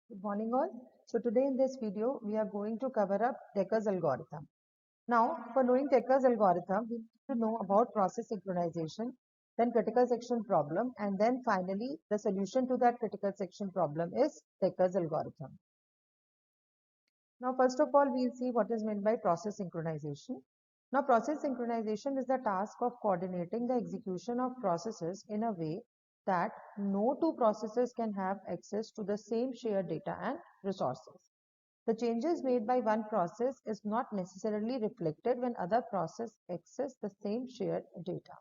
Good morning all. So today in this video, we are going to cover up Decker's algorithm. Now, for knowing Decker's algorithm, we need to know about process synchronization, then critical section problem, and then finally, the solution to that critical section problem is Decker's algorithm. Now, first of all, we'll see what is meant by process synchronization. Now, process synchronization is the task of coordinating the execution of processes in a way that no two processes can have access to the same shared data and resources. The changes made by one process is not necessarily reflected when other process access the same shared data.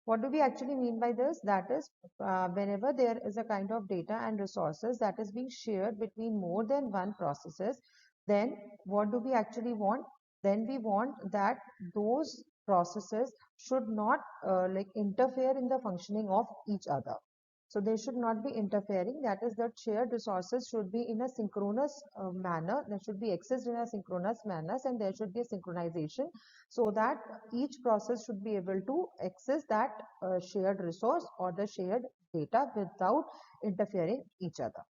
What do we actually mean by this? That is, whenever there is a kind of data and resources that is being shared between more than one processes, then what do we actually want? Then we want that those processes should not interfere in the functioning of each other. So they should not be interfering. That is, that shared resources should be in a synchronous manner. They should be accessed in a synchronous manner, and there should be a synchronization so that each process should be able to access that shared resource or the shared data without interfering each other.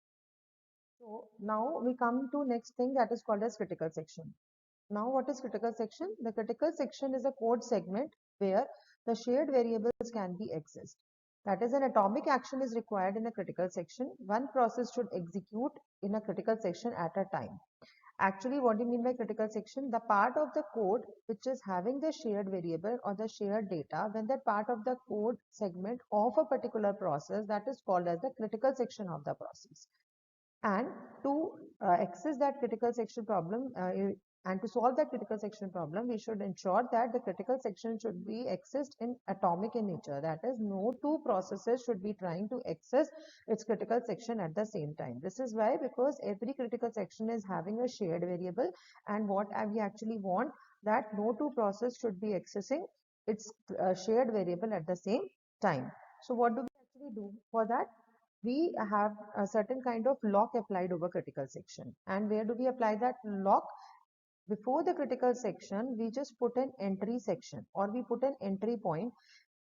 So now we come to next thing that is called as critical section. Now what is critical section? The critical section is a code segment where the shared variables can be accessed. That is, an atomic action is required in a critical section. One process should execute in a critical section at a time. Actually, what do you mean by critical section? The part of the code which is having the shared variable or the shared data, when that part of the code segment of a particular process, that is called as the critical section of the process. And to access that critical section problem and to solve that critical section problem, we should ensure that the critical section should be accessed in atomic in nature. That is, no two processes should be trying to access its critical section at the same time. This is why, because every critical section is having a shared variable, and what we actually want that no two process should be accessing its shared variable at the same time. So what do we actually do for that? We have a certain kind of lock applied over critical section. And where do we apply that lock? Before the critical section, we just put an entry section or we put an entry point.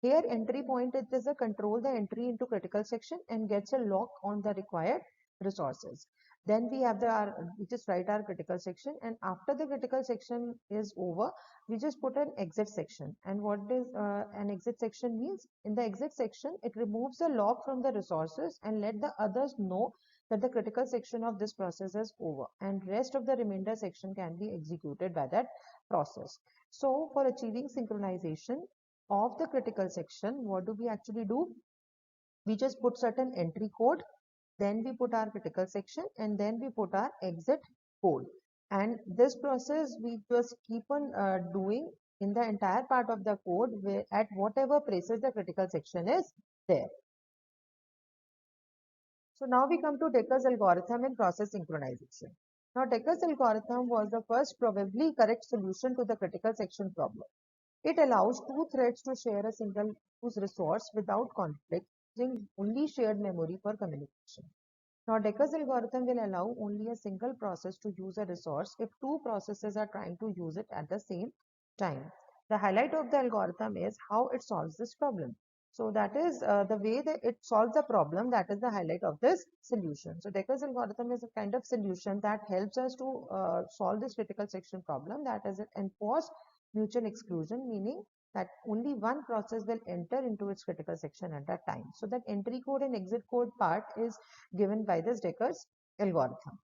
Here entry point is a control the entry into critical section and gets a lock on the required resources. Then we have we just write our critical section, and after the critical section is over, we just put an exit section. And what does an exit section means? In the exit section, it removes the lock from the resources and let the others know that the critical section of this process is over, and rest of the remainder section can be executed by that process. So for achieving synchronization of the critical section, what do we actually do? We just put certain entry code, then we put our critical section, and then we put our exit code. And this process we just keep on doing in the entire part of the code where at whatever places the critical section is there. So now we come to Decker's algorithm and process synchronization. Now Decker's algorithm was the first probably correct solution to the critical section problem. It allows two threads to share a single use resource without conflict, using only shared memory for communication. Now Decker's algorithm will allow only a single process to use a resource if two processes are trying to use it at the same time. The highlight of the algorithm is how it solves this problem. So that is the way that it solves the problem, that is the highlight of this solution. So Decker's algorithm is a kind of solution that helps us to solve this critical section problem, that is an enforced mutual exclusion, meaning that only one process will enter into its critical section at that time. So that entry code and exit code part is given by this Decker's algorithm.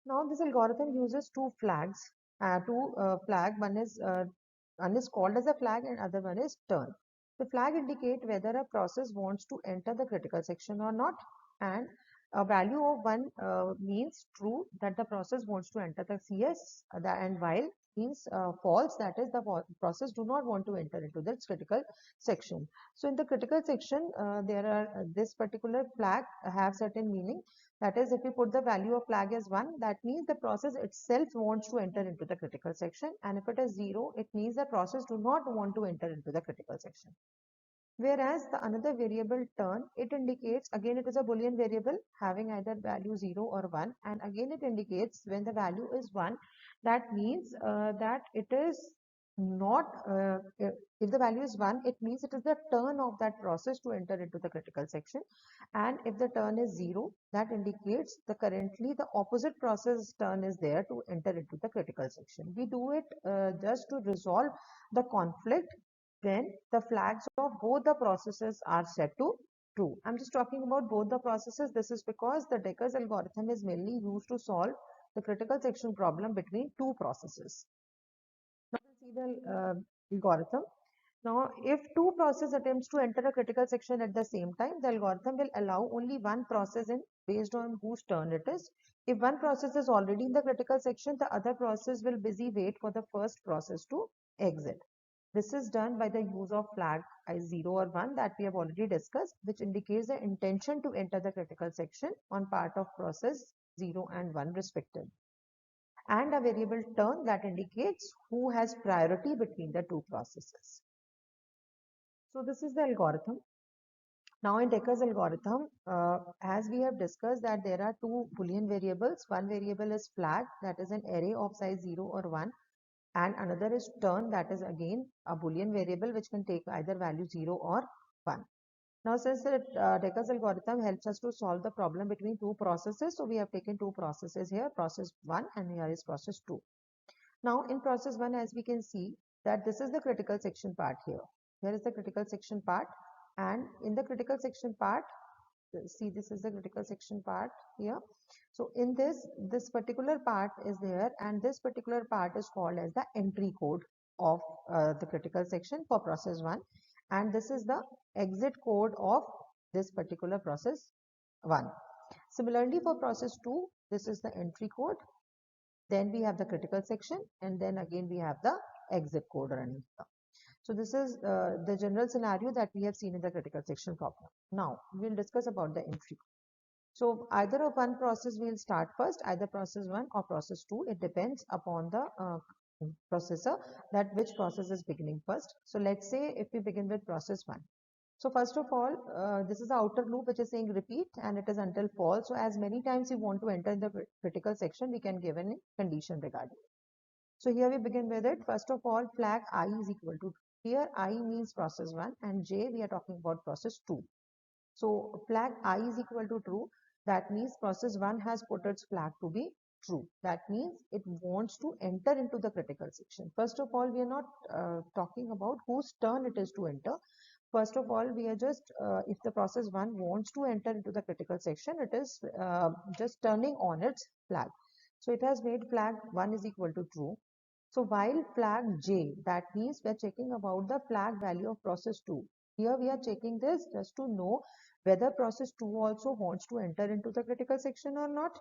Now this algorithm uses two flags, one is called as a flag and other one is turn. The flag indicate whether a process wants to enter the critical section or not, and a value of one means true, that the process wants to enter the CS, and while means false, that is the process do not want to enter into this critical section. So in the critical section, there are this particular flag have certain meaning. That is, if we put the value of flag as 1, that means the process itself wants to enter into the critical section, and if it is 0, it means the process do not want to enter into the critical section. Whereas the another variable turn, it indicates, again it is a boolean variable having either value 0 or 1, and again it indicates when the value is 1, that means that it is not if the value is 1, it means it is the turn of that process to enter into the critical section, and if the turn is 0, that indicates the currently the opposite process turn is there to enter into the critical section. We do it just to resolve the conflict when the flags of both the processes are set to true. I'm just talking about both the processes. This is because the Decker's algorithm is mainly used to solve the critical section problem between two processes. Now we'll see the algorithm. Now, if two process attempts to enter a critical section at the same time, the algorithm will allow only one process in based on whose turn it is. If one process is already in the critical section, the other process will busy wait for the first process to exit. This is done by the use of flag as 0 or 1 that we have already discussed, which indicates the intention to enter the critical section on part of process 0 and 1 respectively, and a variable turn that indicates who has priority between the two processes. So this is the algorithm. Now in Decker's algorithm, as we have discussed that there are two Boolean variables. One variable is flag, that is an array of size 0 or 1, and another is turn, that is again a Boolean variable which can take either value 0 or 1. Now since the Decker's algorithm helps us to solve the problem between two processes, so we have taken two processes here, process 1 and here is process 2. Now in process 1, as we can see that this is the critical section part here. Here is the critical section part, and in the critical section part, see this is the critical section part here. So in this particular part is there, and this particular part is called as the entry code of the critical section for process 1, and this is the exit code of this particular process 1. Similarly for process 2, this is the entry code, then we have the critical section, and then again we have the exit code running here. So this is the general scenario that we have seen in the critical section problem. Now we'll discuss about the entry. So either of one process will start first, either process 1 or process 2. It depends upon the processor that which process is beginning first. So let's say if we begin with process 1. So first of all, this is the outer loop which is saying repeat, and it is until false. So as many times you want to enter in the critical section, we can give a condition regarding it. So here we begin with it. First of all, flag I is equal to, here I means process 1 and J we are talking about process 2. So flag I is equal to true. That means process 1 has put its flag to be true. That means it wants to enter into the critical section. First of all, we are not talking about whose turn it is to enter. First of all, we are just, if the process 1 wants to enter into the critical section, it is just turning on its flag. So it has made flag 1 is equal to true. So while flag J, that means we are checking about the flag value of process 2. Here we are checking this just to know whether process 2 also wants to enter into the critical section or not.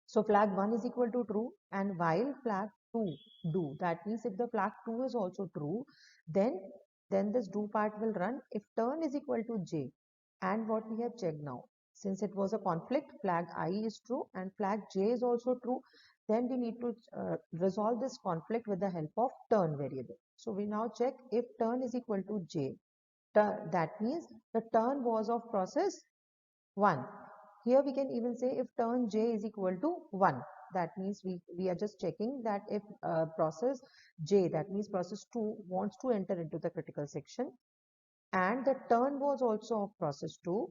So flag 1 is equal to true, and while flag 2 do, that means if the flag 2 is also true, then this do part will run if turn is equal to J. And what we have checked now, since it was a conflict, flag I is true and flag J is also true, then we need to resolve this conflict with the help of turn variable. So we now check if turn is equal to J. That means the turn was of process 1. Here we can even say if turn J is equal to 1. That means we are just checking that if process J, that means process 2 wants to enter into the critical section, and the turn was also of process 2,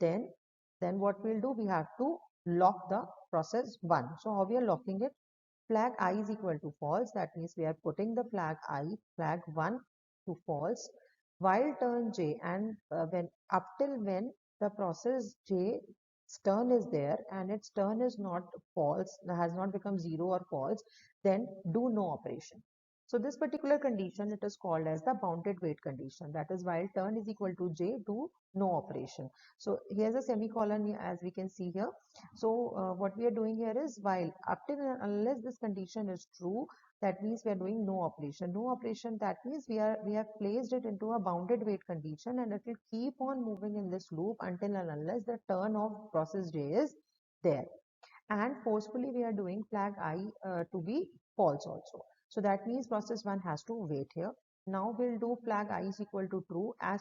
then what we'll do, we have to lock the process 1. So how we are locking it? Flag I is equal to false. That means we are putting the flag I, flag 1 to false, while turn J, and when up till when the process J turn is there and its turn is not false, has not become 0 or false, then do no operation. So this particular condition, it is called as the bounded wait condition. That is while turn is equal to J, do no operation. So here's a semicolon as we can see here. So what we are doing here is while up till unless this condition is true, that means we are doing no operation. No operation, that means we have placed it into a bounded wait condition, and it will keep on moving in this loop until and unless the turn of process J is there. And forcefully we are doing flag I to be false also. So that means process 1 has to wait here. Now we'll do flag I is equal to true. As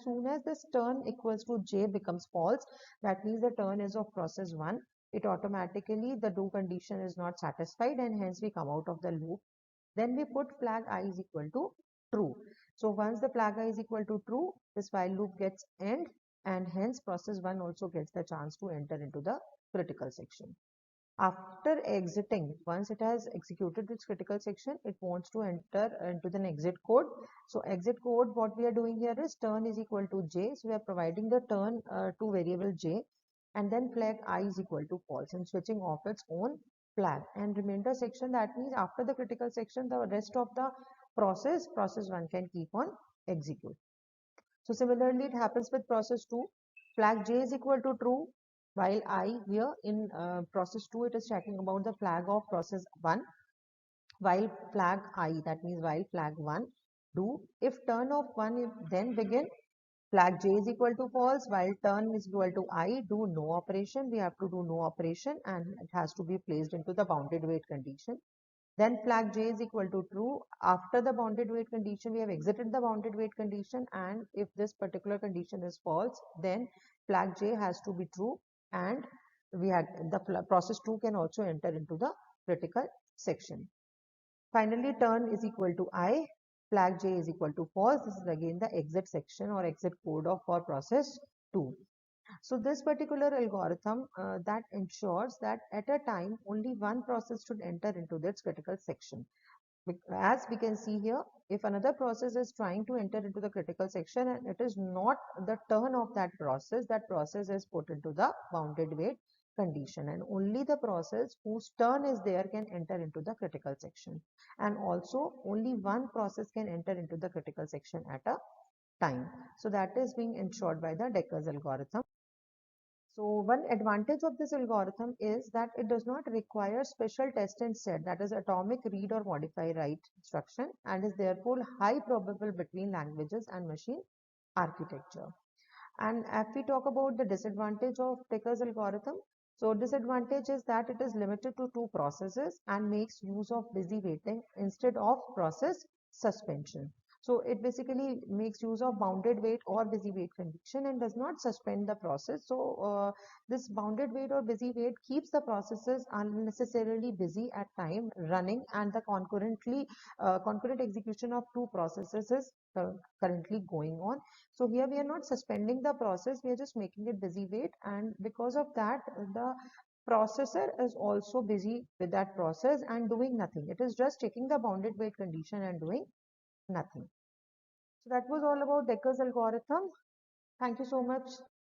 soon as this turn equals to J becomes false, that means the turn is of process 1. It automatically, the do condition is not satisfied, and hence we come out of the loop. Then we put flag I is equal to true. So once the flag I is equal to true, this while loop gets end, and hence process 1 also gets the chance to enter into the critical section. After exiting, once it has executed its critical section, it wants to enter into the exit code. So exit code, what we are doing here is turn is equal to j. So we are providing the turn to variable j, and then flag I is equal to false and switching off its own flag. And remainder section, that means after the critical section, the rest of the process 1 can keep on execute. So similarly, it happens with process 2. Flag j is equal to true, while I here in process 2, it is checking about the flag of process 1, while flag I, that means while flag 1 do, if turn of 1 if then begin, flag j is equal to false, while turn is equal to I, do no operation. We have to do no operation and it has to be placed into the bounded wait condition. Then flag j is equal to true. After the bounded wait condition, we have exited the bounded wait condition, and if this particular condition is false, then flag j has to be true, and we had the process 2 can also enter into the critical section. Finally, turn is equal to I, flag j is equal to false. This is again the exit section or exit code of for process 2. So this particular algorithm that ensures that at a time only one process should enter into this critical section. As we can see here, if another process is trying to enter into the critical section and it is not the turn of that process is put into the bounded wait condition, and only the process whose turn is there can enter into the critical section, and also only one process can enter into the critical section at a time. So that is being ensured by the Decker's algorithm. So one advantage of this algorithm is that it does not require special test and set, that is atomic read or modify write instruction, and is therefore high probable between languages and machine architecture. And if we talk about the disadvantage of Decker's algorithm, so disadvantage is that it is limited to two processes and makes use of busy waiting instead of process suspension. So it basically makes use of bounded wait or busy wait condition and does not suspend the process. So this bounded wait or busy wait keeps the processes unnecessarily busy at time running, and the concurrent execution of two processes is currently going on. So here we are not suspending the process, we are just making it busy wait, and because of that the processor is also busy with that process and doing nothing. It is just taking the bounded wait condition and doing nothing. So that was all about Decker's algorithm. Thank you so much.